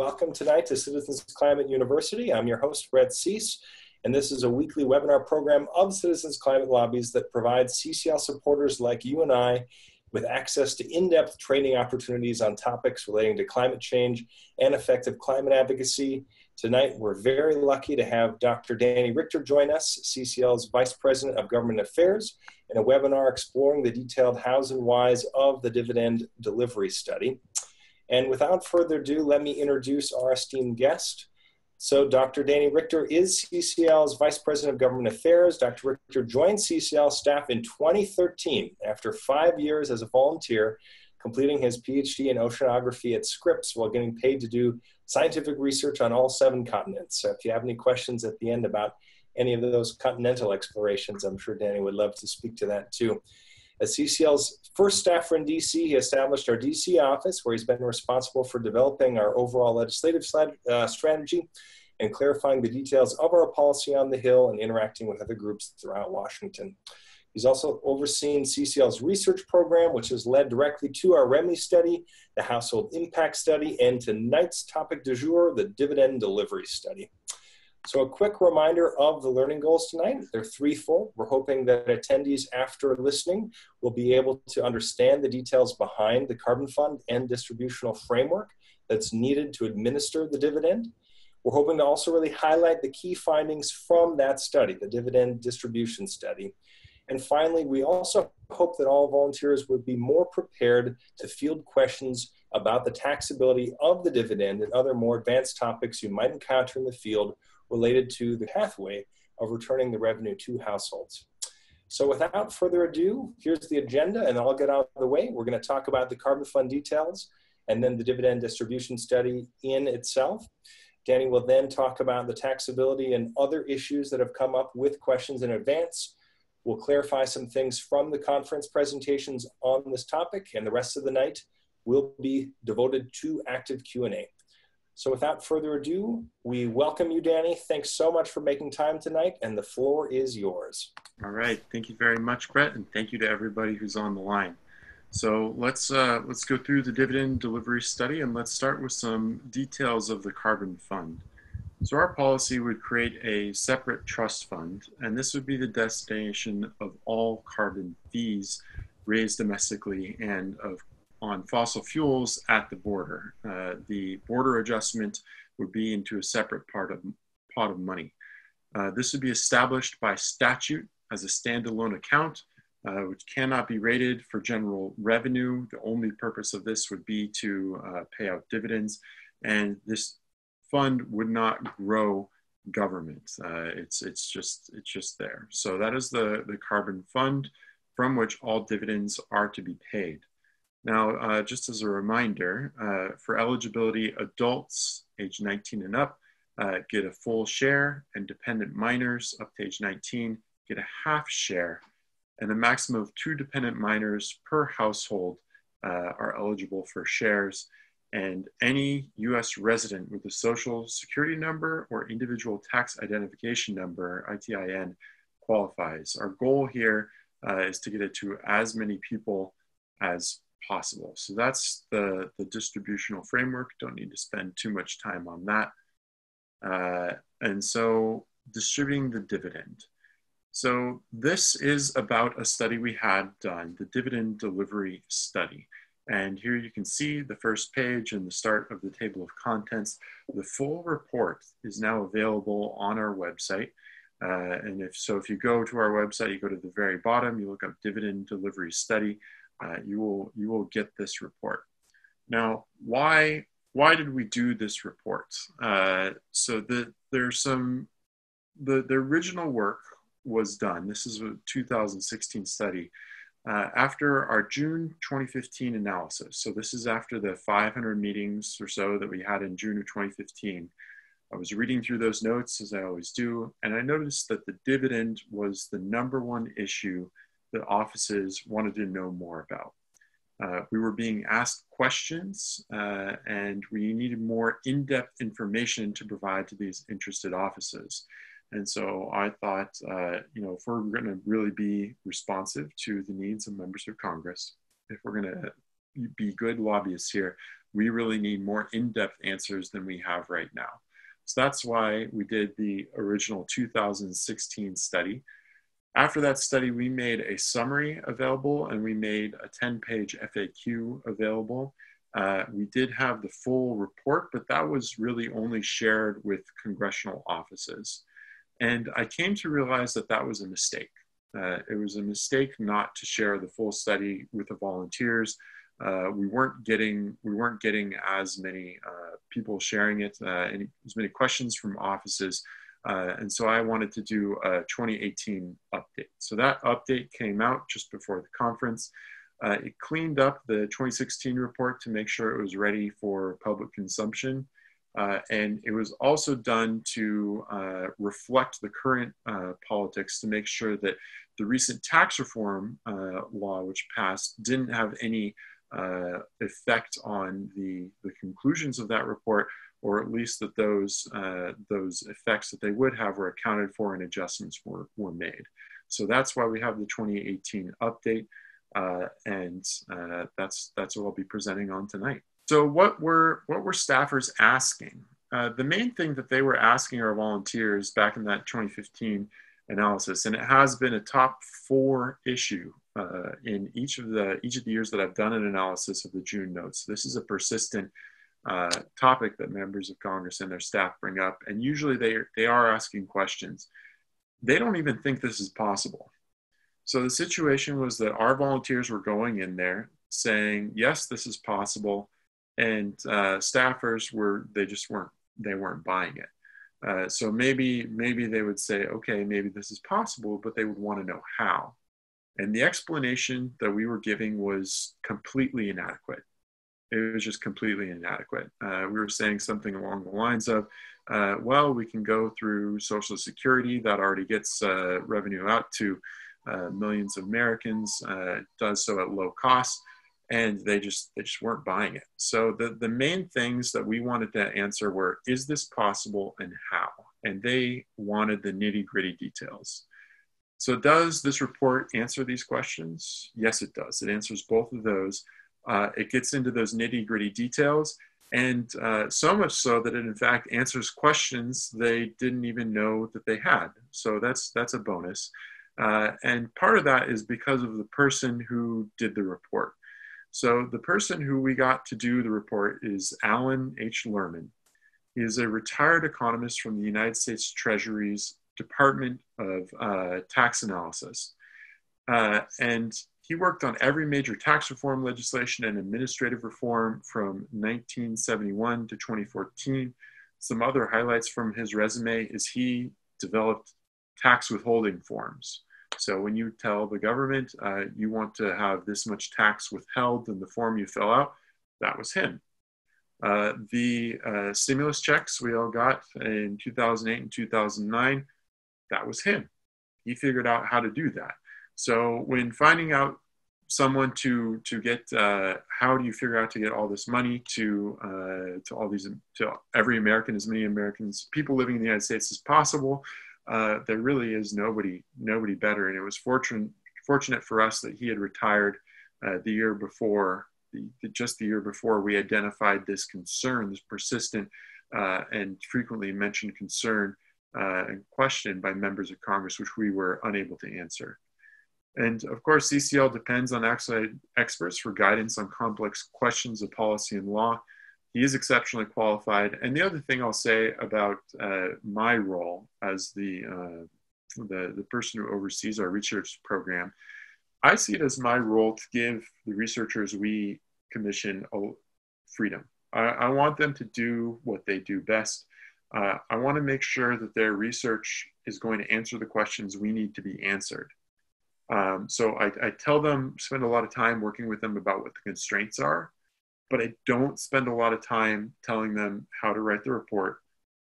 welcome tonight to Citizens Climate University. I'm your host, Brett Cease, and this is a weekly webinar program of Citizens Climate Lobbies that provides CCL supporters like you and I with access to in-depth training opportunities on topics relating to climate change and effective climate advocacy. Tonight, we're very lucky to have Dr. Danny Richter join us, CCL's Vice President of Government Affairs, in a webinar exploring the detailed hows and whys of the dividend delivery study. And without further ado, let me introduce our esteemed guest. So Dr. Danny Richter is CCL's Vice President of Government Affairs. Dr. Richter joined CCL staff in 2013 after 5 years as a volunteer, completing his PhD in oceanography at Scripps while getting paid to do scientific research on all 7 continents. So if you have any questions at the end about any of those continental explorations, I'm sure Danny would love to speak to that too. As CCL's first staffer in DC, he established our DC office, where he's been responsible for developing our overall legislative strategy and clarifying the details of our policy on the Hill and interacting with other groups throughout Washington. He's also overseen CCL's research program, which has led directly to our REMI study, the Household Impact Study, and tonight's topic du jour, the Dividend Delivery Study. So a quick reminder of the learning goals tonight. They're threefold. We're hoping that attendees, after listening, will be able to understand the details behind the carbon fund and distributional framework that's needed to administer the dividend. We're hoping to also really highlight the key findings from that study, the dividend distribution study. And finally, we also hope that all volunteers would be more prepared to field questions about the taxability of the dividend and other more advanced topics you might encounter in the field related to the pathway of returning the revenue to households. So without further ado, here's the agenda, and I'll get out of the way. We're going to talk about the carbon fund details and then the dividend distribution study in itself. Danny will then talk about the taxability and other issues that have come up with questions in advance. We'll clarify some things from the conference presentations on this topic, and the rest of the night will be devoted to active Q&A. So without further ado, we welcome you, Danny. Thanks so much for making time tonight, and the floor is yours. All right, thank you very much, Brett, and thank you to everybody who's on the line. So let's go through the dividend delivery study, and let's start with some details of the carbon fund. So our policy would create a separate trust fund, and this would be the destination of all carbon fees raised domestically and on fossil fuels at the border. The border adjustment would be into a separate pot of money. This would be established by statute as a standalone account, which cannot be rated for general revenue. The only purpose of this would be to pay out dividends, and this fund would not grow government. It's just there. So that is the carbon fund from which all dividends are to be paid. Now, just as a reminder, for eligibility, adults age 19 and up get a full share, and dependent minors up to age 19 get a half share, and a maximum of 2 dependent minors per household are eligible for shares, and any U.S. resident with a social security number or individual tax identification number, ITIN, qualifies. Our goal here is to get it to as many people as possible. So that's the distributional framework. Don't need to spend too much time on that. And so distributing the dividend. So this is about a study we had done, the dividend delivery study. And here you can see the first page and the start of the table of contents. The full report is now available on our website. And if you go to our website, you go to the very bottom, you look up dividend delivery study, you will get this report. Now, why did we do this report? So the original work was done. This is a 2016 study after our June 2015 analysis. So this is after the 500 meetings or so that we had in June of 2015. I was reading through those notes, as I always do, and I noticed that the dividend was the #1 issue that offices wanted to know more about. We were being asked questions and we needed more in-depth information to provide to these interested offices. And so I thought, if we're going to really be responsive to the needs of members of Congress, if we're going to be good lobbyists here, we really need more in-depth answers than we have right now. So that's why we did the original 2016 study. After that study, we made a summary available and we made a 10-page FAQ available. We did have the full report, but that was really only shared with congressional offices. And I came to realize that that was a mistake. It was a mistake not to share the full study with the volunteers. We weren't getting as many people sharing it, and as many questions from offices. And so I wanted to do a 2018 update. So that update came out just before the conference. It cleaned up the 2016 report to make sure it was ready for public consumption. And it was also done to reflect the current politics, to make sure that the recent tax reform law, which passed, didn't have any effect on the conclusions of that report, or at least that those effects that they would have were accounted for and adjustments were made. So that's why we have the 2018 update, and that's what I'll be presenting on tonight. So what were staffers asking? The main thing that they were asking our volunteers back in that 2015 analysis, and it has been a top 4 issue in each of the years that I've done an analysis of the June notes. This is a persistent topic that members of Congress and their staff bring up, and usually they are asking questions. They don't even think this is possible. So the situation was that our volunteers were going in there saying, yes, this is possible, and staffers weren't buying it. So maybe they would say, okay, maybe this is possible, but they would want to know how. And the explanation that we were giving was completely inadequate. It was just completely inadequate. We were saying something along the lines of, well, we can go through Social Security that already gets revenue out to millions of Americans, does so at low cost, and they just weren't buying it. So the main things that we wanted to answer were, is this possible and how? And they wanted the nitty-gritty details. So does this report answer these questions? Yes, it does. It answers both of those. It gets into those nitty-gritty details, and so much so that it in fact answers questions they didn't even know that they had. So that's a bonus. And part of that is because of the person who did the report. So the person who we got to do the report is Alan H. Lerman. He is a retired economist from the United States Treasury's Department of Tax Analysis. And he worked on every major tax reform legislation and administrative reform from 1971 to 2014. Some other highlights from his resume is he developed tax withholding forms. So when you tell the government you want to have this much tax withheld in the form you fill out, that was him. The stimulus checks we all got in 2008 and 2009, that was him. He figured out how to do that. So when finding out someone to get, how do you figure out to get all this money to every American, as many Americans, people living in the United States as possible, there really is nobody better. And it was fortunate for us that he had retired the year before, just the year before we identified this concern, this persistent and frequently mentioned concern and question by members of Congress, which we were unable to answer. And of course, CCL depends on outside experts for guidance on complex questions of policy and law. He is exceptionally qualified. And the other thing I'll say about my role as the person who oversees our research program, I see it as my role to give the researchers we commission freedom. I want them to do what they do best. I want to make sure that their research is going to answer the questions we need to be answered. So I tell them, spend a lot of time working with them about what the constraints are, but I don't spend a lot of time telling them how to write the report.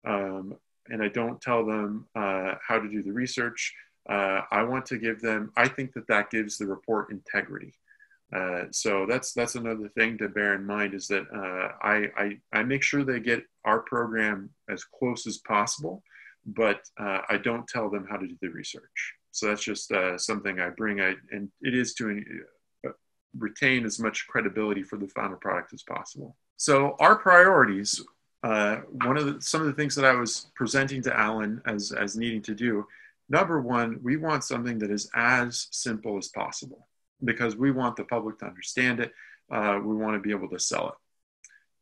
And I don't tell them how to do the research. I want to give them, I think that gives the report integrity. So that's another thing to bear in mind, is that I make sure they get our program as close as possible, but I don't tell them how to do the research. So that's just something I bring, and it is to retain as much credibility for the final product as possible. So our priorities, some of the things that I was presenting to Alan as needing to do, number one, we want something that is as simple as possible because we want the public to understand it. We want to be able to sell it.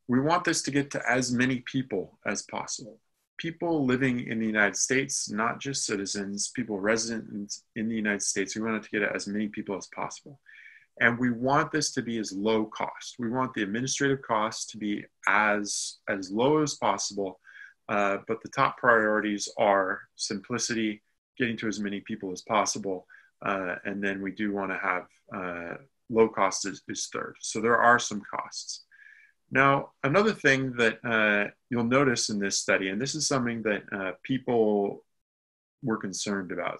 We want this to get to as many people as possible. People living in the United States, not just citizens, people resident in the United States. We want it to get to as many people as possible. And we want this to be as low cost. We want the administrative costs to be as low as possible. But the top priorities are simplicity, getting to as many people as possible. And then we do want to have low cost is third. So there are some costs. Now, another thing that you'll notice in this study, and this is something that people were concerned about.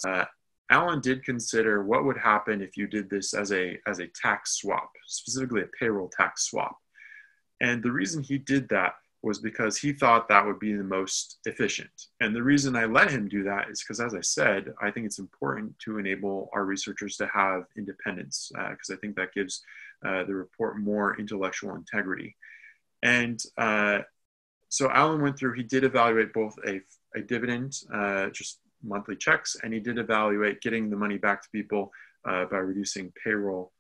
Alan did consider what would happen if you did this as a tax swap, specifically a payroll tax swap. And the reason he did that was because he thought that would be the most efficient. And the reason I let him do that is because, as I said, I think it's important to enable our researchers to have independence, because I think that gives the report more intellectual integrity. And so Alan went through, he did evaluate both a dividend, just monthly checks, and he did evaluate getting the money back to people by reducing payroll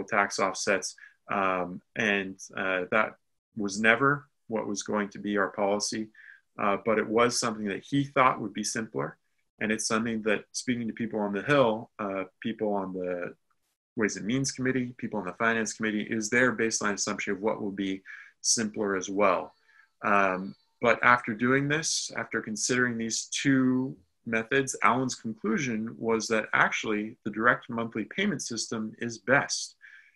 tax offsets. And that was never what was going to be our policy, but it was something that he thought would be simpler. And it's something that, speaking to people on the Hill, people on the Ways and Means Committee, people on the Finance Committee, is their baseline assumption of what will be simpler as well. But after doing this, after considering these two methods, Alan's conclusion was that actually the direct monthly payment system is best.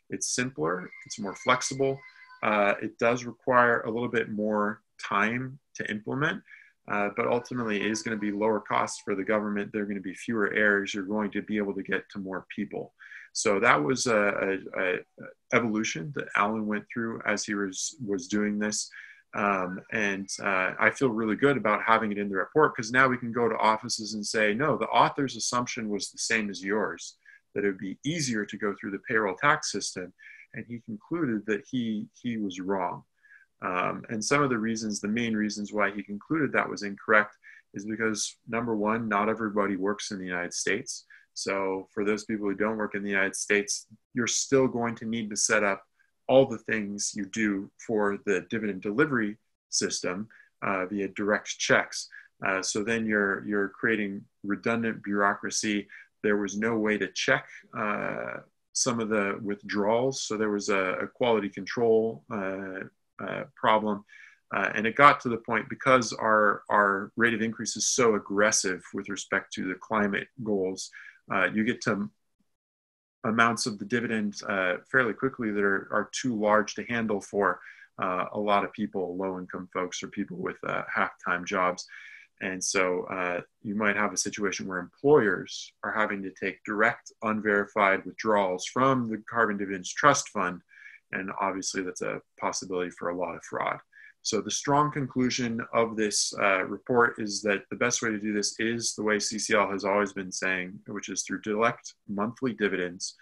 It's simpler, it's more flexible. It does require a little bit more time to implement, but ultimately it is going to be lower costs for the government. There are going to be fewer errors. You're going to be able to get to more people. So that was a evolution that Alan went through as he was doing this. And I feel really good about having it in the report, because now we can go to offices and say, no, the author's assumption was the same as yours, that it would be easier to go through the payroll tax system. And he concluded that he was wrong. And some of the reasons, the main reasons why he concluded that was incorrect is because, number one, not everybody works in the United States. So for those people who don't work in the United States, you're still going to need to set up all the things you do for the dividend delivery system via direct checks. So then you're creating redundant bureaucracy. There was no way to check some of the withdrawals. So there was a quality control problem. And it got to the point, because our rate of increase is so aggressive with respect to the climate goals, you get to amounts of the dividend fairly quickly that are too large to handle for a lot of people, low-income folks or people with half-time jobs. And so you might have a situation where employers are having to take direct, unverified withdrawals from the Carbon Dividends Trust Fund. And obviously that's a possibility for a lot of fraud. So the strong conclusion of this report is that the best way to do this is the way CCL has always been saying, which is through direct monthly dividends.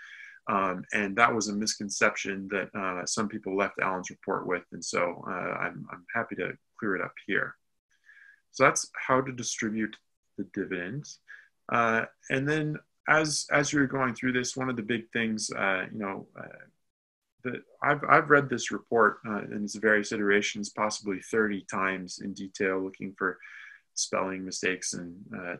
And that was a misconception that some people left Alan's report with. And so I'm happy to clear it up here. So that's how to distribute the dividends. And then as you're going through this, one of the big things, that I've read this report in its various iterations, possibly 30 times in detail, looking for spelling mistakes and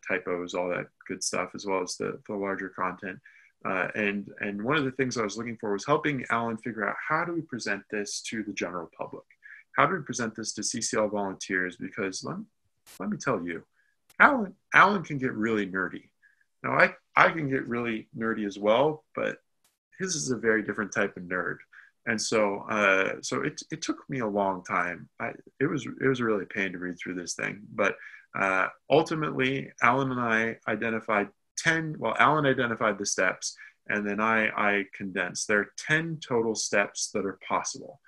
typos, all that good stuff, as well as the larger content. And one of the things I was looking for was helping Alan figure out, how do we present this to the general public? How do we present this to CCL volunteers? Because let me tell you, Alan can get really nerdy. Now, I can get really nerdy as well, but his is a very different type of nerd. And so it took me a long time. It was really a pain to read through this thing. But ultimately, Alan and I identified Alan identified the steps, and then I condensed. There are 10 total steps that are possible,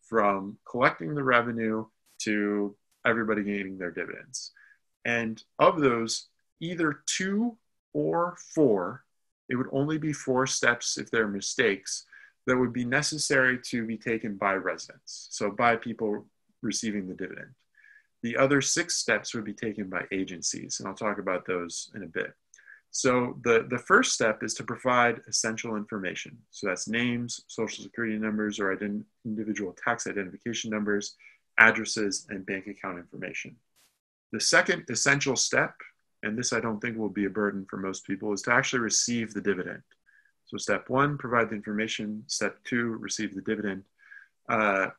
from collecting the revenue to everybody gaining their dividends. And of those, either 2 or 4, it would only be 4 steps if they're mistakes, that would be necessary to be taken by residents, so by people receiving the dividend. The other 6 steps would be taken by agencies, and I'll talk about those in a bit. So the first step is to provide essential information. So that's names, social security numbers, or individual tax identification numbers, addresses, and bank account information. The second essential step, and this I don't think will be a burden for most people, is to actually receive the dividend. So step 1, provide the information. Step 2, receive the dividend. The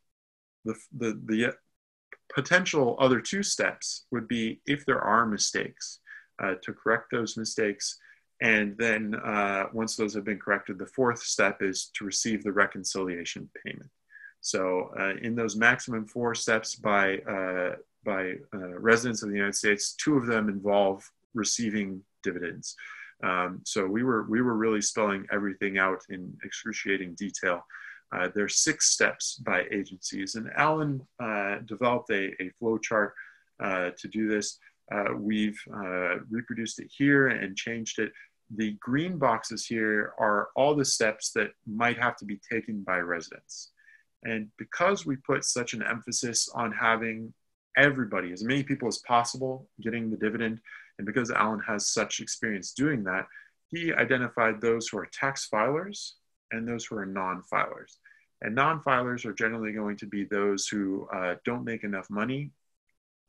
potential other 2 steps would be, if there are mistakes, to correct those mistakes. And then once those have been corrected, the 4th step is to receive the reconciliation payment. So in those maximum 4 steps by residents of the United States, 2 of them involve receiving dividends. So we were really spelling everything out in excruciating detail. There are 6 steps by agencies, and Alan developed a flow chart to do this. We've reproduced it here and changed it. The green boxes here are all the steps that might have to be taken by residents. And because we put such an emphasis on having everybody, as many people as possible, getting the dividend, and because Alan has such experience doing that, he identified those who are tax filers and those who are non-filers. And non-filers are generally going to be those who don't make enough money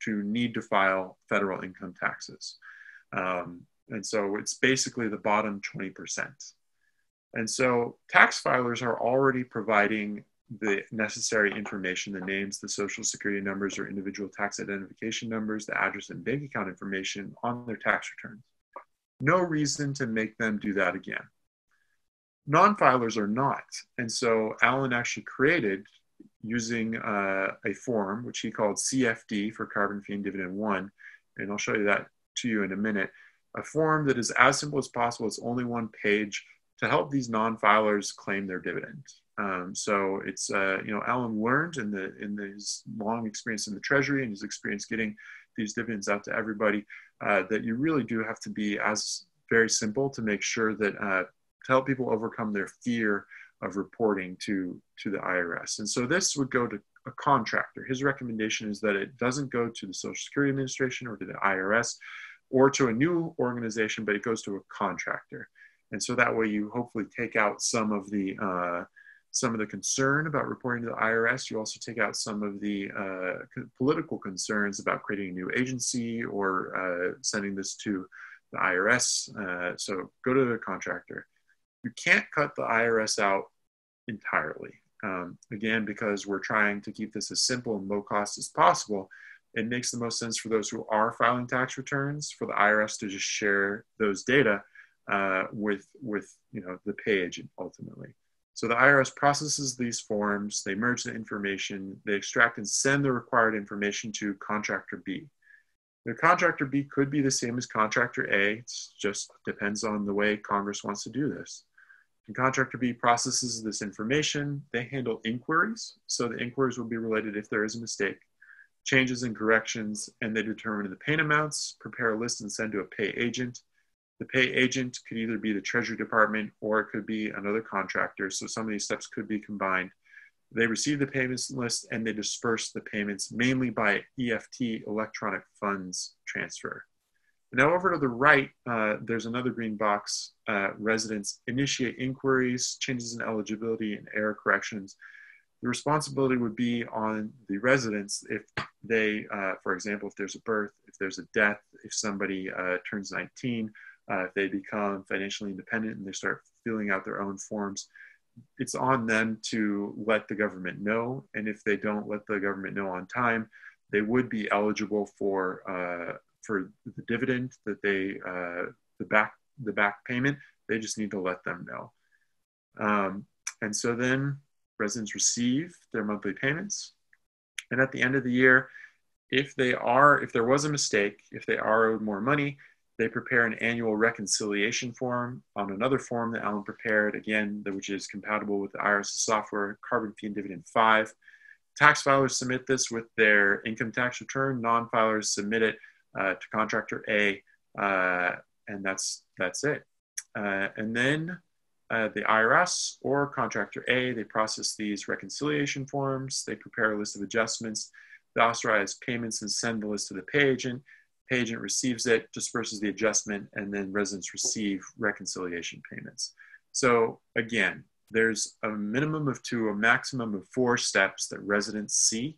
to need to file federal income taxes. And so it's basically the bottom 20%. And so tax filers are already providing the necessary information, the names, the social security numbers or individual tax identification numbers, the address and bank account information on their tax returns. No reason to make them do that again. Non-filers are not. And so Alan actually created, using a form, which he called CFD for Carbon Fee and Dividend 1, and I'll show you that to you in a minute, a form that is as simple as possible. It's only 1 page to help these non-filers claim their dividend. So it's, Alan learned in his long experience in the Treasury and his experience getting these dividends out to everybody, that you really do have to be very simple to make sure that, to help people overcome their fear of reporting to the IRS. And so this would go to a contractor. His recommendation is that it doesn't go to the Social Security Administration or to the IRS or to a new organization, but it goes to a contractor. And so that way you hopefully take out some of the concern about reporting to the IRS. You also take out some of the political concerns about creating a new agency or sending this to the IRS. So go to the contractor. You can't cut the IRS out entirely. Again, because we're trying to keep this as simple and low cost as possible, it makes the most sense for those who are filing tax returns for the IRS to just share those data with the pay agent ultimately. So the IRS processes these forms, they merge the information, they extract and send the required information to contractor B. The contractor B could be the same as contractor A. It just depends on the way Congress wants to do this. And contractor B processes this information. They handle inquiries. So the inquiries will be related if there is a mistake, changes and corrections, and they determine the payment amounts, prepare a list and send to a pay agent. The pay agent could either be the Treasury Department or it could be another contractor. So some of these steps could be combined. They receive the payments list and they disperse the payments mainly by EFT, electronic funds transfer. Now over to the right, there's another green box. Residents initiate inquiries, changes in eligibility, and error corrections. The responsibility would be on the residents if they, for example, if there's a birth, if there's a death, if somebody turns 19, if they become financially independent and they start filling out their own forms. It's on them to let the government know. And if they don't let the government know on time, they would be eligible for the dividend that they, the back payment. They just need to let them know. And so then residents receive their monthly payments. And at the end of the year, if there was a mistake, if they are owed more money, they prepare an annual reconciliation form on another form that Alan prepared, again, which is compatible with the IRS software, Carbon Fee and Dividend 5. Tax filers submit this with their income tax return. Non-filers submit it to contractor A, and that's it. And then the IRS or contractor A. They process these reconciliation forms. They prepare a list of adjustments. They authorize payments and send the list to the pay agent. Pay agent receives it, disperses the adjustment, and then residents receive reconciliation payments. So again, there's a minimum of 2, a maximum of 4 steps that residents see.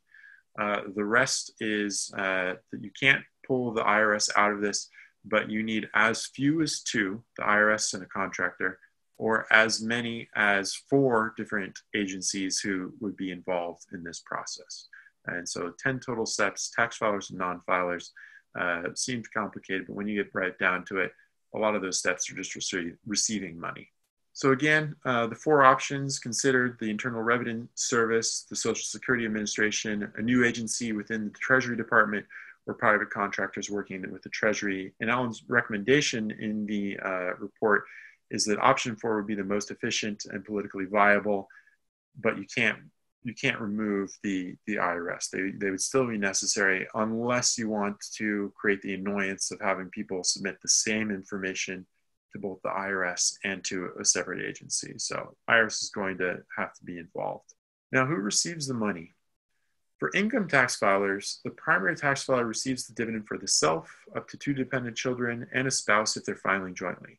The rest is that you can't pull the IRS out of this, but you need as few as 2, the IRS and a contractor, or as many as 4 different agencies who would be involved in this process. And so 10 total steps, tax filers and non-filers. Seems complicated, but when you get right down to it, a lot of those steps are just receiving money. So again, the 4 options considered: the Internal Revenue Service, the Social Security Administration, a new agency within the Treasury Department, or private contractors working with the Treasury. And Alan's recommendation in the report is that option 4 would be the most efficient and politically viable, but you can't remove the IRS. They would still be necessary unless you want to create the annoyance of having people submit the same information to both the IRS and to a separate agency. So IRS is going to have to be involved. Now, who receives the money? For income tax filers, the primary tax filer receives the dividend for the self, up to 2 dependent children, and a spouse if they're filing jointly.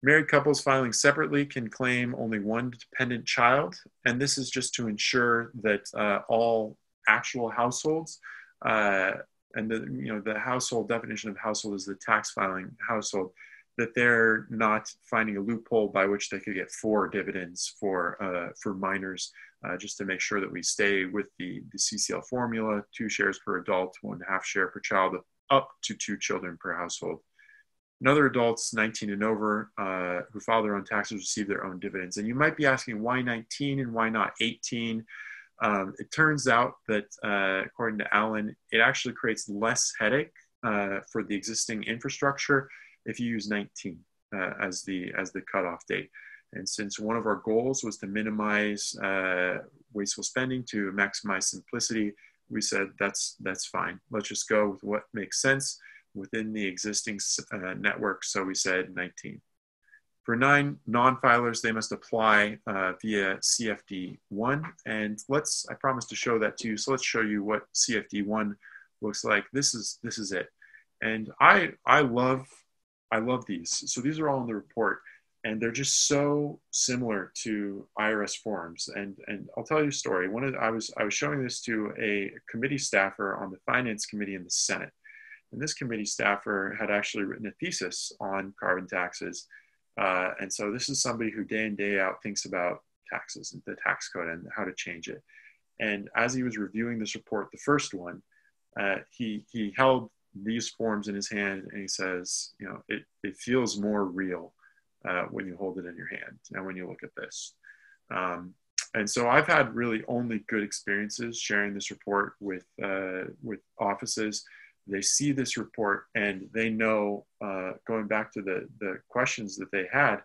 Married couples filing separately can claim only 1 dependent child, and this is just to ensure that all actual households, and the household definition of household is the tax filing household, that they're not finding a loophole by which they could get 4 dividends for minors, just to make sure that we stay with the CCL formula: 2 shares per adult, 1.5 share per child, up to 2 children per household. And other adults 19 and over who file their own taxes receive their own dividends. And you might be asking, why 19 and why not 18? It turns out that, according to Alan, it actually creates less headache for the existing infrastructure if you use 19 as the cutoff date. And since one of our goals was to minimize wasteful spending to maximize simplicity, we said that's fine. Let's just go with what makes sense within the existing network. So we said 19. For non-filers, they must apply via CFD1. And I promised to show that to you. So let's show you what CFD1 looks like. This is it. And I love these. So these are all in the report, and they're just so similar to IRS forms. And I'll tell you a story. I was showing this to a committee staffer on the Finance Committee in the Senate. And this committee staffer had actually written a thesis on carbon taxes. And so this is somebody who day in, day out thinks about taxes and the tax code and how to change it. And as he was reviewing this report, the first one, he held these forms in his hand and he says, it feels more real when you hold it in your hand and when you look at this. And so I've had really only good experiences sharing this report with offices. They see this report and they know, going back to the questions that they had,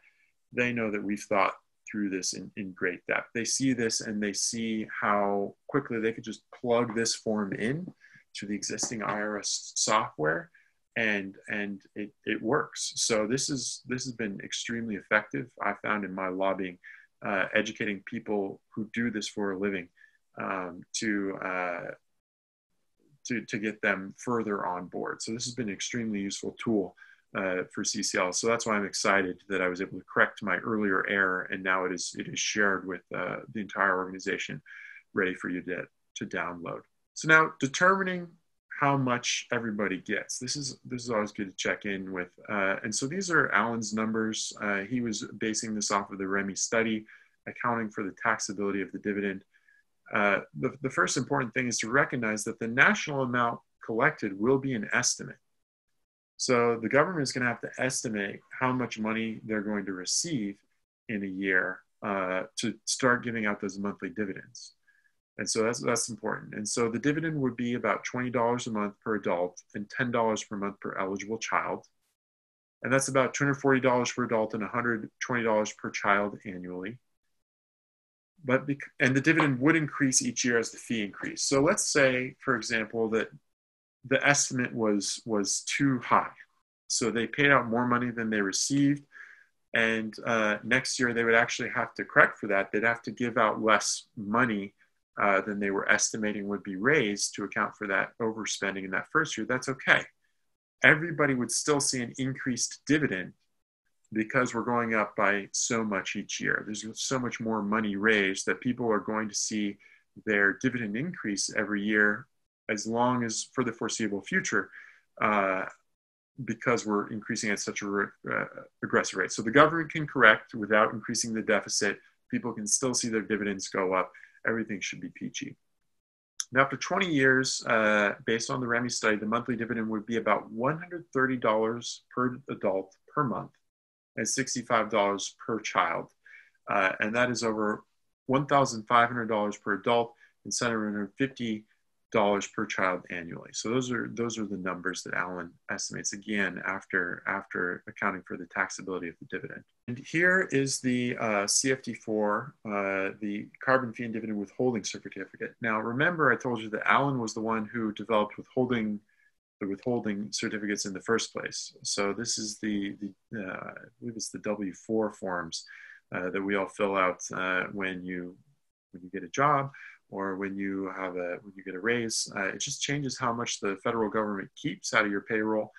they know that we've thought through this in great depth. They see this and they see how quickly they could just plug this form in to the existing IRS software, and it works. So this has been extremely effective, I found, in my lobbying, educating people who do this for a living to get them further on board. So this has been an extremely useful tool for CCL. So that's why I'm excited that I was able to correct my earlier error, and now it is shared with the entire organization, ready for you to download. So now, determining how much everybody gets. This is always good to check in with. And so these are Alan's numbers. He was basing this off of the REMI study, accounting for the taxability of the dividend. The first important thing is to recognize that the national amount collected will be an estimate. So the government is going to have to estimate how much money they're going to receive in a year to start giving out those monthly dividends. And so that's important. And so the dividend would be about $20 a month per adult and $10 per month per eligible child. And that's about $240 per adult and $120 per child annually. And the dividend would increase each year as the fee increased. So let's say, for example, that the estimate was too high. So they paid out more money than they received. And next year, they would actually have to correct for that. They'd have to give out less money than they were estimating would be raised to account for that overspending in that first year. That's okay. Everybody would still see an increased dividend because we're going up by so much each year. There's so much more money raised that people are going to see their dividend increase every year as long as for the foreseeable future, because we're increasing at such a aggressive rate. So the government can correct without increasing the deficit. People can still see their dividends go up. Everything should be peachy. Now, after 20 years, based on the REMI study, the monthly dividend would be about $130 per adult per month and $65 per child. And that is over $1,500 per adult and $750 per child annually. So those are the numbers that Alan estimates, again, after accounting for the taxability of the dividend. And here is the CFD4, the carbon fee and dividend withholding certificate. Now, remember, I told you that Alan was the one who developed the withholding certificates in the first place. So this is I believe it's the W4 forms that we all fill out when you get a job, or when you get a raise. It just changes how much the federal government keeps out of your payroll.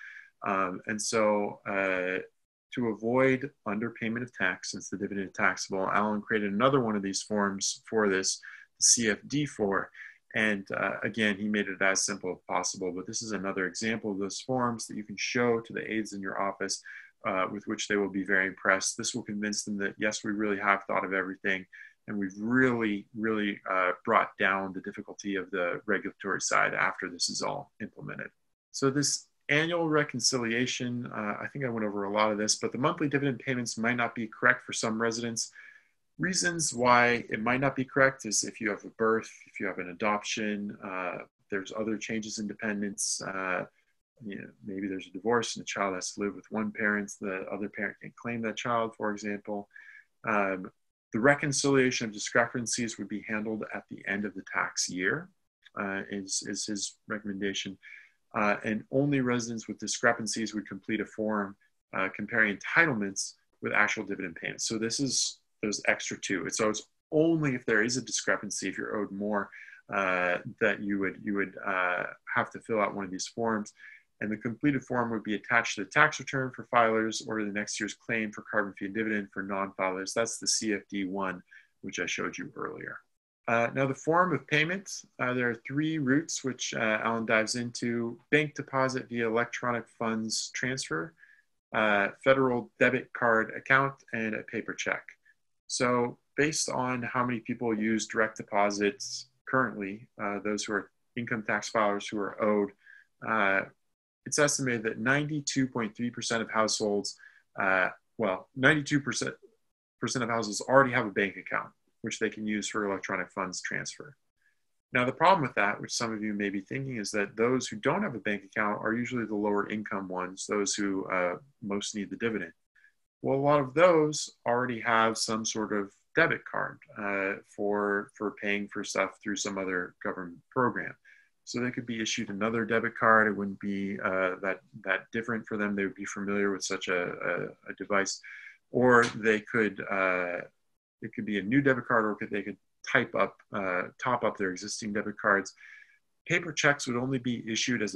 And so to avoid underpayment of tax, since the dividend is taxable, Alan created another one of these forms for this, the CFD4. And again, he made it as simple as possible, but this is another example of those forms that you can show to the aides in your office, with which they will be very impressed. This will convince them that, yes, we really have thought of everything, and we've really, really brought down the difficulty of the regulatory side after this is all implemented. So this annual reconciliation, I think I went over a lot of this, but the monthly dividend payments might not be correct for some residents. Reasons why it might not be correct is if you have a birth, if you have an adoption, there's other changes in dependence, maybe there's a divorce and the child has to live with one parent, the other parent can claim that child, for example. The reconciliation of discrepancies would be handled at the end of the tax year, is his recommendation. And only residents with discrepancies would complete a form comparing entitlements with actual dividend payments. So this is those extra two. So it's only if there is a discrepancy, if you're owed more, that you would have to fill out one of these forms. And the completed form would be attached to the tax return for filers or the next year's claim for carbon fee and dividend for non-filers. That's the CFD1, which I showed you earlier. Now, the form of payment, there are three routes which Alan dives into: bank deposit via electronic funds transfer, federal debit card account, and a paper check. So based on how many people use direct deposits currently, those who are income tax filers who are owed, it's estimated that 92.3% of households, 92% of households already have a bank account, which they can use for electronic funds transfer. Now, the problem with that, which some of you may be thinking, is that those who don't have a bank account are usually the lower income ones, those who most need the dividend. Well, a lot of those already have some sort of debit card for paying for stuff through some other government program. So they could be issued another debit card. It wouldn't be that different for them. They would be familiar with such a device, or they could it could be a new debit card, or they could top up their existing debit cards. Paper checks would only be issued as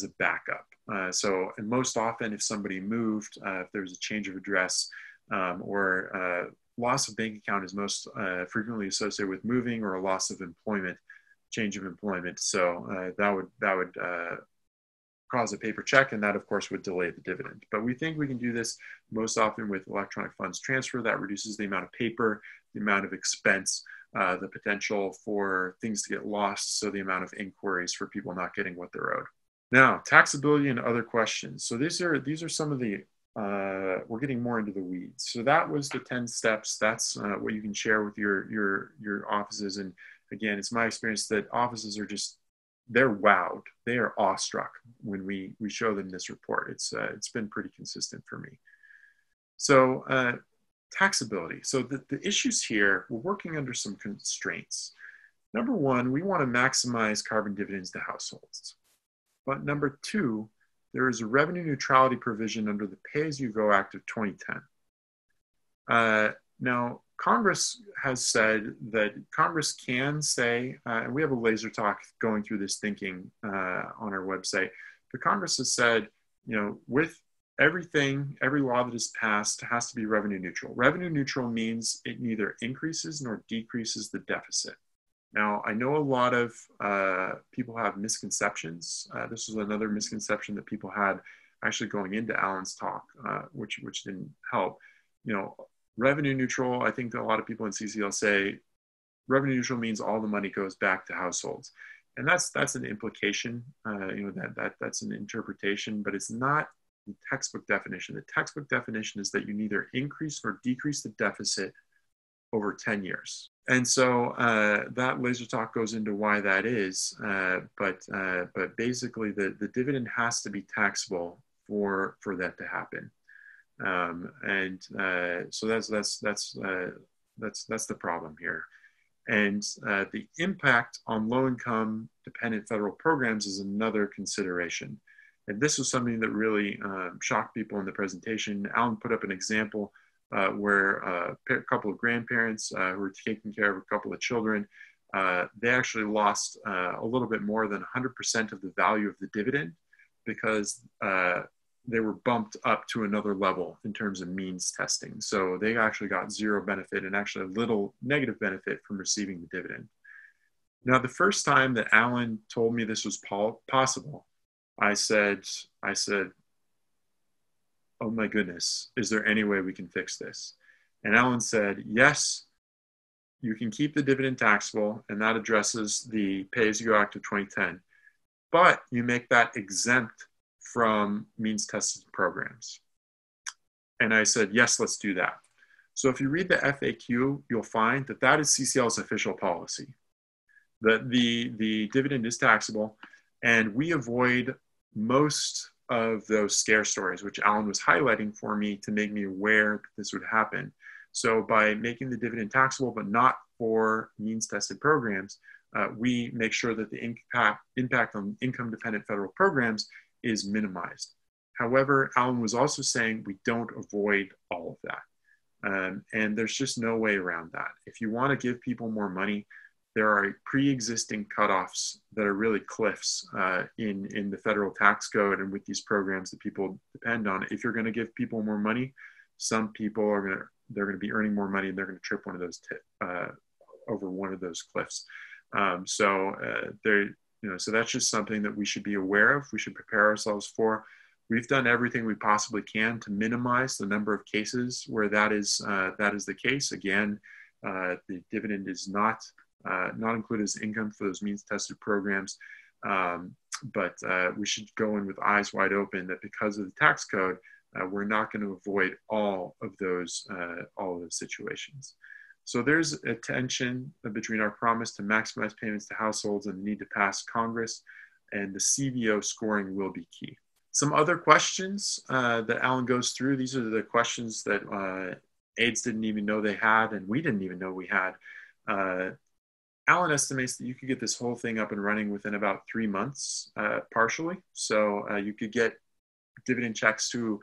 a backup. And most often, if somebody moved, if there was a change of address, or loss of bank account is most frequently associated with moving or a loss of employment, change of employment. So that would cause a paper check, and that of course would delay the dividend. But we think we can do this most often with electronic funds transfer. That reduces the amount of paper, the amount of expense, the potential for things to get lost, so the amount of inquiries for people not getting what they're owed. Now, taxability and other questions. So these are some of the, we're getting more into the weeds. So that was the 10 steps. That's what you can share with your offices. And again, it's my experience that offices are they're wowed. They are awestruck when we show them this report. It's been pretty consistent for me. So taxability. So the issues here, we're working under some constraints. Number one, we want to maximize carbon dividends to households. But number two, there is a revenue neutrality provision under the Pay-As-You-Go Act of 2010. Now, Congress has said that Congress can say, and we have a laser talk going through this thinking on our website, but Congress has said, with everything, every law that is passed has to be revenue neutral. Revenue neutral means it neither increases nor decreases the deficit. Now, I know a lot of people have misconceptions. This was another misconception that people had actually going into Alan's talk, which didn't help. Revenue neutral, I think that a lot of people in CCL say revenue neutral means all the money goes back to households. And that's an implication, that's an interpretation, but it's not the textbook definition. The textbook definition is that you neither increase nor decrease the deficit over 10 years. And so that laser talk goes into why that is, but basically the dividend has to be taxable for that to happen. So that's the problem here. And the impact on low-income dependent federal programs is another consideration. And this was something that really shocked people in the presentation. Alan put up an example where a couple of grandparents who were taking care of a couple of children, they actually lost a little bit more than 100% of the value of the dividend because they were bumped up to another level in terms of means testing. So they actually got zero benefit and actually a little negative benefit from receiving the dividend. Now, the first time that Alan told me this was possible, I said, oh my goodness, is there any way we can fix this? And Alan said, yes, you can keep the dividend taxable, and that addresses the Pay-As-You-Go Act of 2010, but you make that exempt from means-tested programs. And I said, yes, let's do that. So if you read the FAQ, you'll find that that is CCL's official policy, that the dividend is taxable, and we avoid most of those scare stories, which Alan was highlighting for me to make me aware that this would happen. So by making the dividend taxable, but not for means-tested programs, we make sure that the impact on income-dependent federal programs is minimized. However, Alan was also saying we don't avoid all of that. And there's just no way around that. If you want to give people more money, there are pre-existing cutoffs that are really cliffs in the federal tax code and with these programs that people depend on. If you're going to give people more money, some people they're going to be earning more money and they're going to trip one of those over one of those cliffs. So that's just something that we should be aware of. We should prepare ourselves for. We've done everything we possibly can to minimize the number of cases where that is the case. Again, the dividend is not included as income for those means-tested programs, but we should go in with eyes wide open that because of the tax code, we're not going to avoid all of those situations. So there's a tension between our promise to maximize payments to households and the need to pass Congress, and the CBO scoring will be key. Some other questions that Alan goes through, these are the questions that aides didn't even know they had, and we didn't even know we had. Alan estimates that you could get this whole thing up and running within about 3 months, partially. So you could get dividend checks to,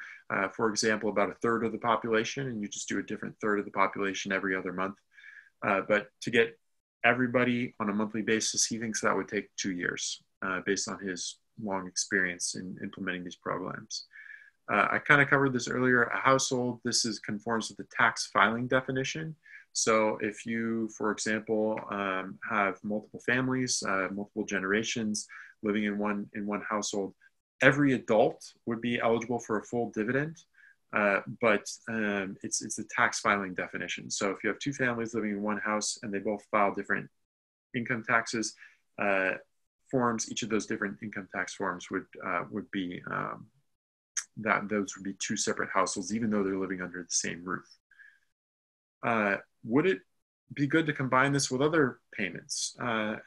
for example, about a third of the population, and you just do a different third of the population every other month. But to get everybody on a monthly basis, he thinks that would take 2 years, based on his long experience in implementing these programs. I kind of covered this earlier. A household, conforms with the tax filing definition. So if you, for example, have multiple families, multiple generations living in one household, every adult would be eligible for a full dividend, but it's the tax filing definition. So if you have two families living in one house and they both file different income taxes forms, each of those different income tax forms would be those would be two separate households, even though they're living under the same roof. Would it be good to combine this with other payments?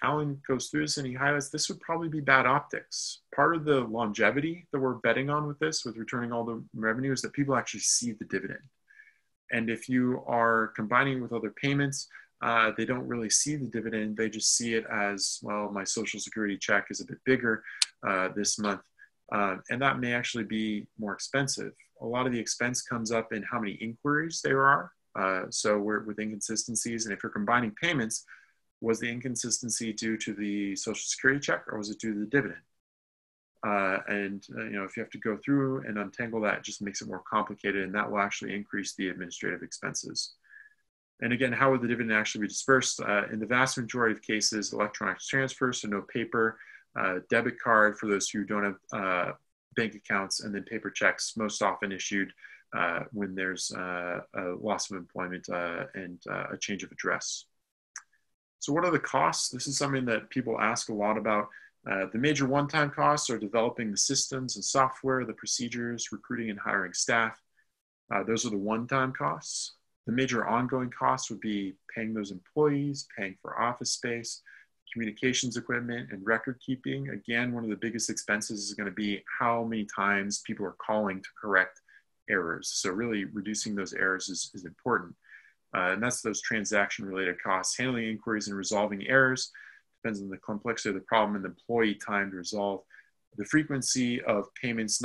Alan goes through this and he highlights this would probably be bad optics. Part of the longevity that we're betting on with this, with returning all the revenue, is that people actually see the dividend. And if you are combining with other payments, they don't really see the dividend. They just see it as, well, my Social Security check is a bit bigger this month. And that may actually be more expensive. A lot of the expense comes up in how many inquiries there are So we're with inconsistencies, and if you're combining payments, was the inconsistency due to the Social Security check or was it due to the dividend? If you have to go through and untangle that, it just makes it more complicated, and that will actually increase the administrative expenses. And again, how would the dividend actually be dispersed? In the vast majority of cases, electronic transfer, so no paper, debit card for those who don't have bank accounts, and then paper checks, most often issued when there's a loss of employment and a change of address. So what are the costs? This is something that people ask a lot about. The major one-time costs are developing the systems and software, the procedures, recruiting and hiring staff. Those are the one-time costs. The major ongoing costs would be paying those employees, paying for office space, communications equipment, and record keeping. Again, one of the biggest expenses is going to be how many times people are calling to correct errors. So really reducing those errors is important. And that's those transaction-related costs. Handling inquiries and resolving errors depends on the complexity of the problem and the employee time to resolve. The frequency of payments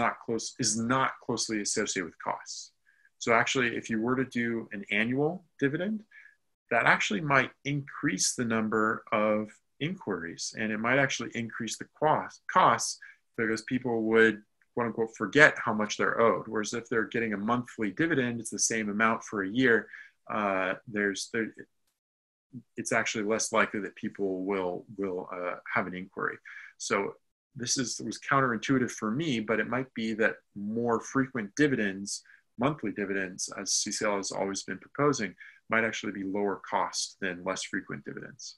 is not closely associated with costs. So actually, if you were to do an annual dividend, that actually might increase the number of inquiries, and it might actually increase the costs because people would, quote unquote, forget how much they're owed. Whereas if they're getting a monthly dividend, it's the same amount for a year. It's actually less likely that people will have an inquiry. So this was counterintuitive for me, but it might be that more frequent dividends, monthly dividends, as CCL has always been proposing, might actually be lower cost than less frequent dividends.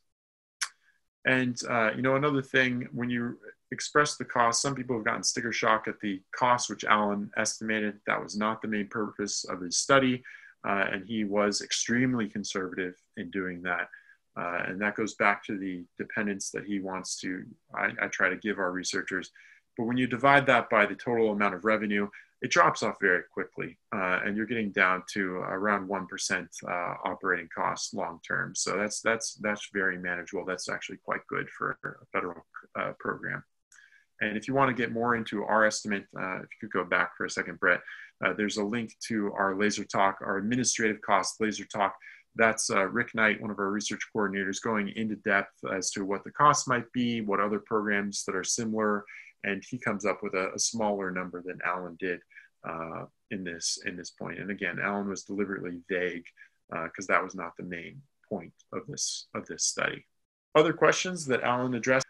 And another thing, when you express the cost, some people have gotten sticker shock at the cost which Alan estimated. That was not the main purpose of his study. And he was extremely conservative in doing that. And that goes back to the dependence that he wants to, I try to give our researchers. But when you divide that by the total amount of revenue, it drops off very quickly. And you're getting down to around 1% operating costs long term. So that's very manageable. That's actually quite good for a federal program. And if you want to get more into our estimate, if you could go back for a second, Brett, there's a link to our laser talk, our administrative cost laser talk. That's Rick Knight, one of our research coordinators, going into depth as to what the costs might be, what other programs that are similar, and he comes up with a smaller number than Alan did in this point. And again, Alan was deliberately vague because that was not the main point of this study. Other questions that Alan addressed.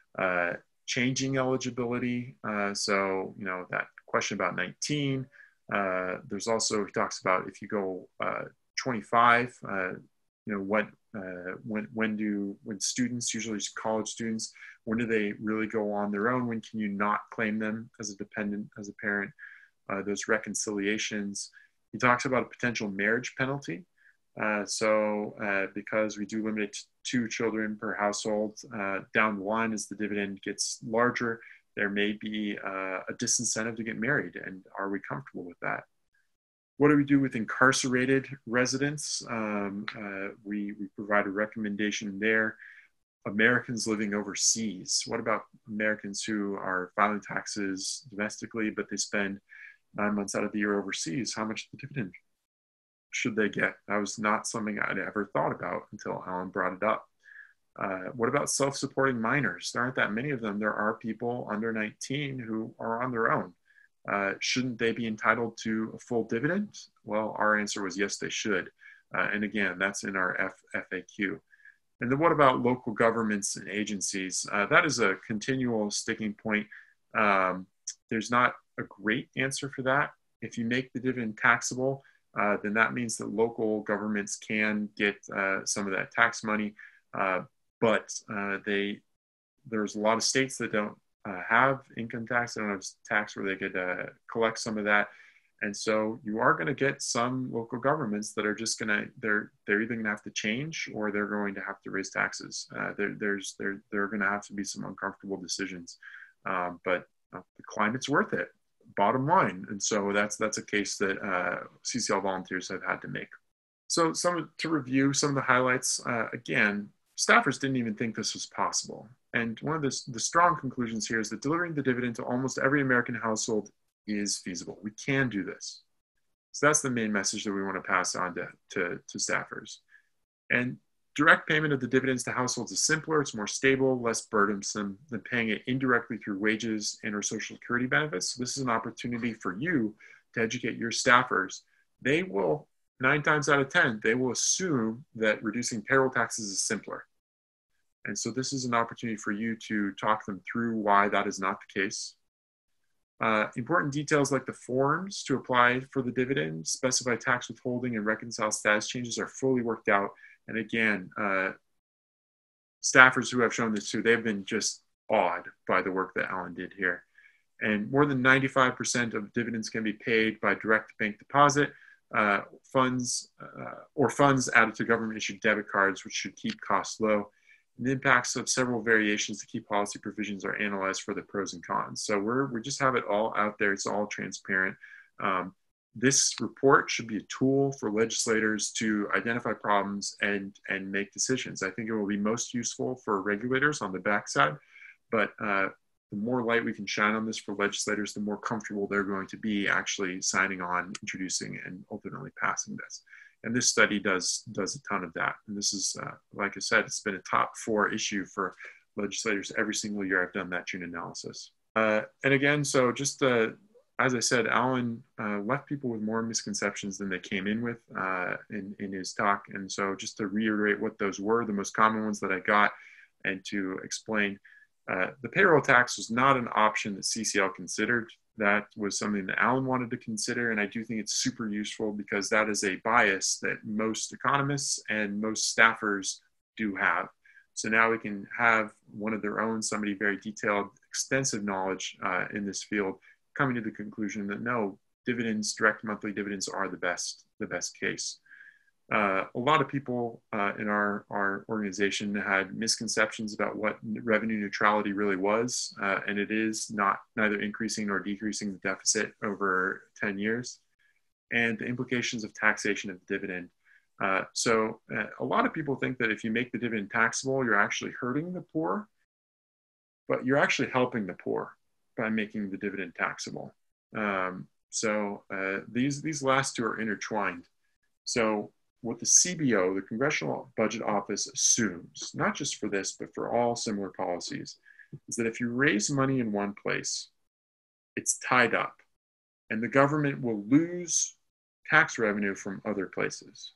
Changing eligibility. So, that question about 19. There's also, he talks about if you go 25, when students, usually college students, when do they really go on their own? When can you not claim them as a dependent, as a parent? Those reconciliations. He talks about a potential marriage penalty. Because we do limit it to 2 children per household, down the line as the dividend gets larger, there may be a disincentive to get married. And are we comfortable with that? What do we do with incarcerated residents? We provide a recommendation there. Americans living overseas. What about Americans who are filing taxes domestically, but they spend 9 months out of the year overseas? How much the dividend should they get? That was not something I'd ever thought about until Alan brought it up. What about self-supporting minors? There aren't that many of them. There are people under 19 who are on their own. Shouldn't they be entitled to a full dividend? Well, our answer was yes, they should. And again, that's in our FAQ. And then what about local governments and agencies? That is a continual sticking point. There's not a great answer for that. If you make the dividend taxable, then that means that local governments can get some of that tax money. But there's a lot of states that don't have income tax. They don't have tax where they could collect some of that. And so you are going to get some local governments that are just going to, they're either going to have to change or they're going to have to raise taxes. There are going to have to be some uncomfortable decisions. But the climate's worth it, bottom line. And so that's a case that CCL volunteers have had to make. So to review some of the highlights, again, staffers didn't even think this was possible. And one of the strong conclusions here is that delivering the dividend to almost every American household is feasible. We can do this. So that's the main message that we want to pass on to staffers. And direct payment of the dividends to households is simpler, it's more stable, less burdensome than paying it indirectly through wages and or Social Security benefits. So this is an opportunity for you to educate your staffers. They will, 9 times out of 10, they will assume that reducing payroll taxes is simpler. And so this is an opportunity for you to talk them through why that is not the case. Important details like the forms to apply for the dividend, specify tax withholding, and reconcile status changes are fully worked out. And again, staffers who have shown this too, they've been just awed by the work that Alan did here. And more than 95% of dividends can be paid by direct bank deposit, funds added to government-issued debit cards, which should keep costs low. And the impacts of several variations to key policy provisions are analyzed for the pros and cons. So we just have it all out there. It's all transparent. This report should be a tool for legislators to identify problems and make decisions. I think it will be most useful for regulators on the backside, but the more light we can shine on this for legislators, the more comfortable they're going to be actually signing on, introducing, and ultimately passing this. And this study does a ton of that. And this is, like I said, it's been a top 4 issue for legislators every single year I've done that June analysis. And again, so just as I said, Alan left people with more misconceptions than they came in with in his talk. And so just to reiterate what those were, the most common ones that I got, and to explain, the payroll tax was not an option that CCL considered. That was something that Alan wanted to consider, and I do think it's super useful because that is a bias that most economists and most staffers do have. So now we can have one of their own, somebody very detailed, extensive knowledge in this field, coming to the conclusion that no, dividends, direct monthly dividends are the best case. A lot of people in our organization had misconceptions about what revenue neutrality really was, and it is neither increasing nor decreasing the deficit over 10 years, and the implications of taxation of the dividend. So a lot of people think that if you make the dividend taxable, you're actually hurting the poor, but you're actually helping the poor by making the dividend taxable. These last two are intertwined. So what the CBO, the Congressional Budget Office, assumes, not just for this, but for all similar policies, is that if you raise money in one place, it's tied up, and the government will lose tax revenue from other places.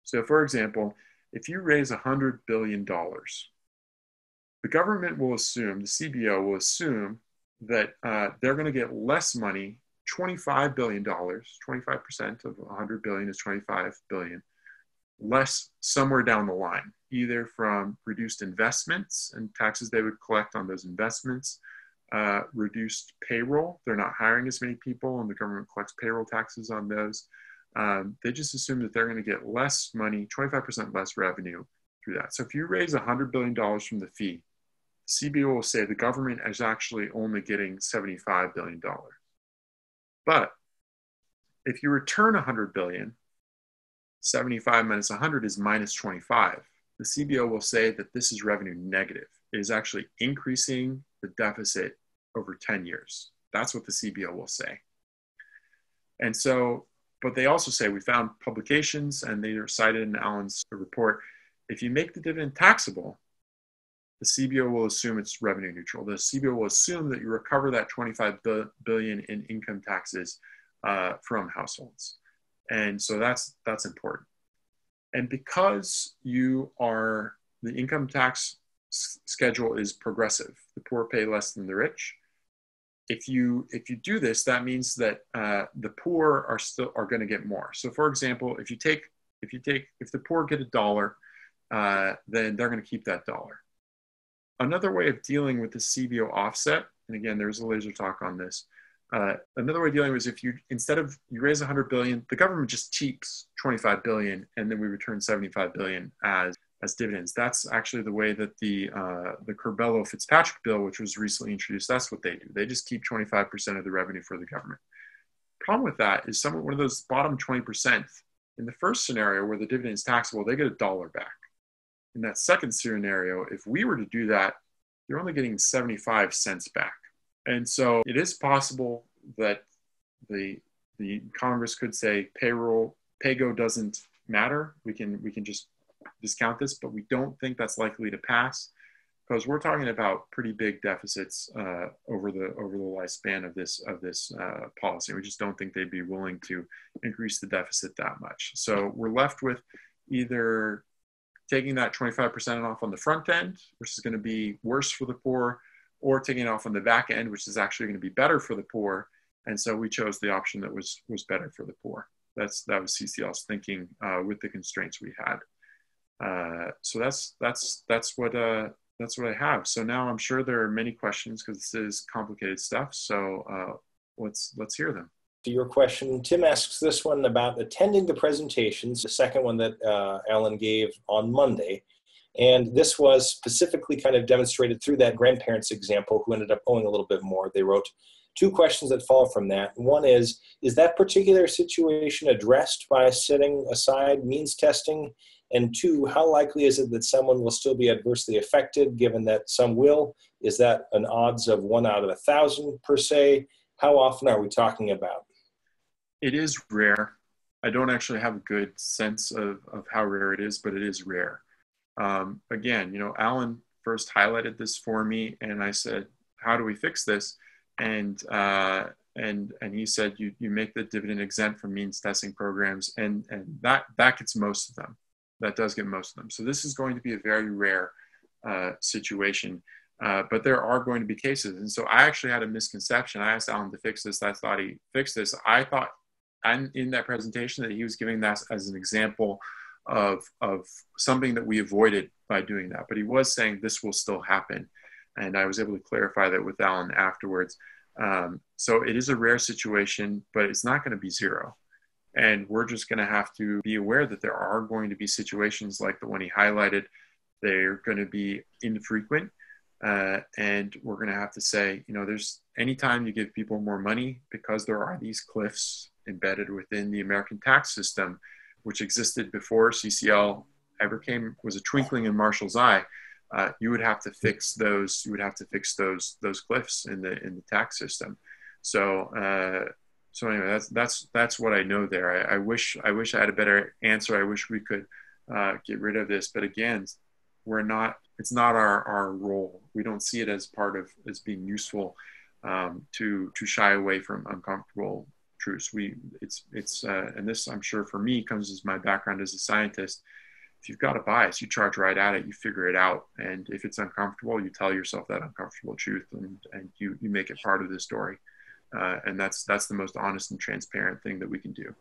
So for example, if you raise $100 billion, the government will assume, the CBO will assume that they're going to get less money, $25 billion, 25% of 100 billion is 25 billion, less somewhere down the line, either from reduced investments and taxes they would collect on those investments, reduced payroll. They're not hiring as many people and the government collects payroll taxes on those. They just assume that they're going to get less money, 25% less revenue through that. So if you raise $100 billion from the fee, the CBO will say the government is actually only getting $75 billion. But if you return $100 billion, 75 minus 100 is minus 25. The CBO will say that this is revenue negative. It is actually increasing the deficit over 10 years. That's what the CBO will say. And so, but they also say, we found publications, and they are cited in Alan's report, if you make the dividend taxable, the CBO will assume it's revenue neutral. The CBO will assume that you recover that 25 billion in income taxes from households. And so that's important. And because the income tax schedule is progressive, the poor pay less than the rich. If you do this, that means that the poor are going to get more. So for example, if the poor get $1, then they're going to keep that dollar. Another way of dealing with the CBO offset, and again, there's a laser talk on this. Another way of dealing with is if you raise 100 billion, the government just keeps 25 billion, and then we return 75 billion as dividends. That's actually the way that the Corbello-Fitzpatrick bill, which was recently introduced, that's what they do. They just keep 25% of the revenue for the government. Problem with that is one of those bottom 20%, in the first scenario where the dividend is taxable, they get $1 back. In that second scenario, if we were to do that, you're only getting 75 cents back. And so it is possible that the the Congress could say PAYGO doesn't matter. We can just discount this, but we don't think that's likely to pass because we're talking about pretty big deficits over the lifespan of this policy. We just don't think they'd be willing to increase the deficit that much. So we're left with either taking that 25% off on the front end, which is going to be worse for the poor, or taking it off on the back end, which is actually going to be better for the poor. And so we chose the option that was better for the poor. That was CCL's thinking with the constraints we had. So that's what I have. So now I'm sure there are many questions because this is complicated stuff. So let's hear them. To your question, Tim asks this one about attending the presentations, the second one that Alan gave on Monday. And this was specifically kind of demonstrated through that grandparents example who ended up owing a little bit more. They wrote 2 questions that follow from that. One is that particular situation addressed by setting aside means testing? And 2, how likely is it that someone will still be adversely affected given that some will? Is that an odds of 1 out of 1,000 per se? How often are we talking about? It is rare. I don't actually have a good sense of how rare it is, but it is rare. Again, Alan first highlighted this for me, and I said, "How do we fix this?" And he said, "You make the dividend exempt from means testing programs," and that gets most of them. That does get most of them. So this is going to be a very rare situation, but there are going to be cases. And so I actually had a misconception. I asked Alan to fix this. I thought he fixed this. I thought in that presentation that he was giving that as an example of something that we avoided by doing that. But he was saying this will still happen. And I was able to clarify that with Alan afterwards. So it is a rare situation, but it's not going to be zero. And we're just going to have to be aware that there are going to be situations like the one he highlighted. They're going to be infrequent. And we're going to have to say, there's anytime you give people more money, because there are these cliffs embedded within the American tax system, which existed before CCL ever was a twinkling in Marshall's eye. You would have to fix those. You would have to fix those cliffs in the tax system. So anyway, that's what I know there. I wish I had a better answer. I wish we could get rid of this, but again, it's not our role. We don't see it as as being useful to shy away from uncomfortable truths. And this, I'm sure for me, comes as my background as a scientist. If you've got a bias, you charge right at it, you figure it out. And if it's uncomfortable, you tell yourself that uncomfortable truth and you make it part of the story. And that's the most honest and transparent thing that we can do.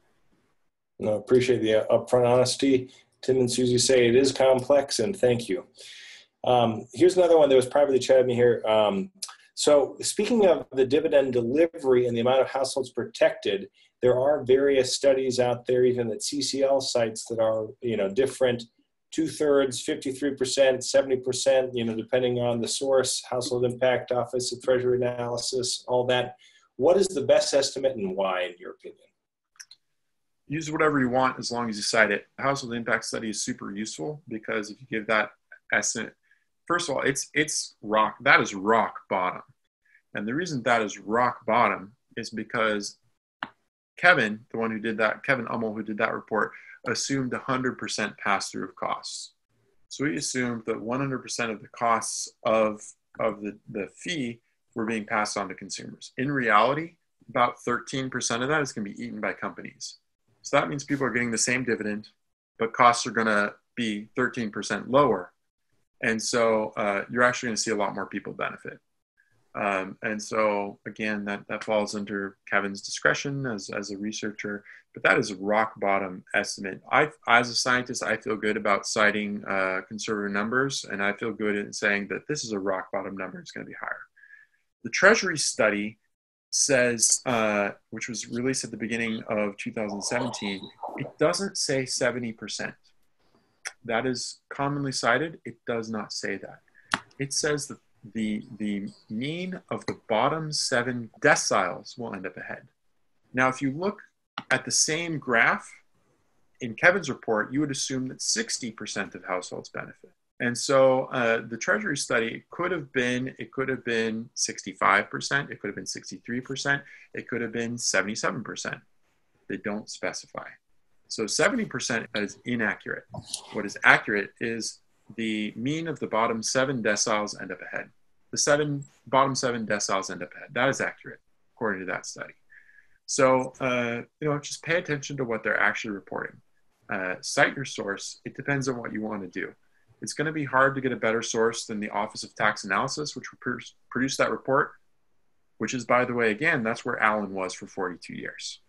No, appreciate the upfront honesty. Tim and Susie say it is complex, and thank you. Here's another one that was privately chatted me here. So speaking of the dividend delivery and the amount of households protected, there are various studies out there, even at CCL sites, that are, different 2/3, 53%, 70%, depending on the source, Household Impact Office of Treasury Analysis, all that. What is the best estimate and why, in your opinion? Use whatever you want as long as you cite it. The Household Impact Study is super useful because if you give that estimate, first of all, that is rock bottom. And the reason that is rock bottom is because Kevin Ummel, who did that report, assumed 100% pass-through of costs. So he assumed that 100% of the costs of the fee were being passed on to consumers. In reality, about 13% of that is going to be eaten by companies. So that means people are getting the same dividend, but costs are going to be 13% lower. And so you're actually going to see a lot more people benefit. And so, again, that falls under Kevin's discretion as a researcher, but that is a rock bottom estimate. As a scientist, I feel good about citing conservative numbers, and I feel good in saying that this is a rock bottom number. It's going to be higher. The Treasury study says, which was released at the beginning of 2017, it doesn't say 70%. That is commonly cited. It does not say that. It says that the mean of the bottom 7 deciles will end up ahead. Now, if you look at the same graph in Kevin's report, you would assume that 60% of households benefit. And so the Treasury study could have been 65%, it could have been 63%, it could have been 77%. They don't specify. So 70% is inaccurate. What is accurate is the mean of the bottom 7 deciles end up ahead. The bottom 7 deciles end up ahead. That is accurate, according to that study. So, just pay attention to what they're actually reporting. Cite your source. It depends on what you want to do. It's going to be hard to get a better source than the Office of Tax Analysis, which produced that report, which is, by the way, again, that's where Alan was for 42 years,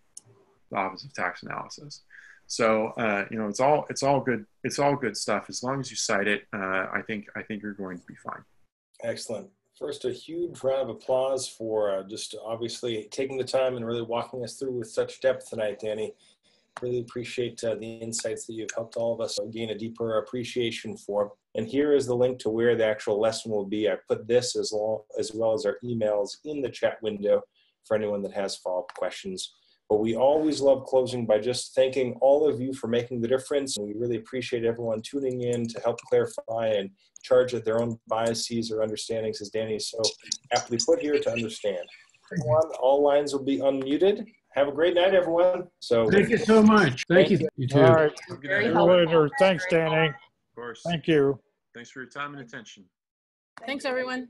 the Office of Tax Analysis. So, it's all good. It's all good stuff. As long as you cite it, I think you're going to be fine. Excellent. First, a huge round of applause for just obviously taking the time and really walking us through with such depth tonight, Danny. Really appreciate the insights that you've helped all of us gain a deeper appreciation for. And here is the link to where the actual lesson will be. I put this as well as our emails in the chat window for anyone that has follow-up questions. But we always love closing by just thanking all of you for making the difference. And we really appreciate everyone tuning in to help clarify and charge at their own biases or understandings, as Danny so aptly put here, to understand. Everyone, all lines will be unmuted. Have a great night, everyone. So thank you so much. Thank you. You too. All right. Very See you later. Thanks, Danny. Of course. Thank you. Thanks for your time and attention. Thanks, everyone.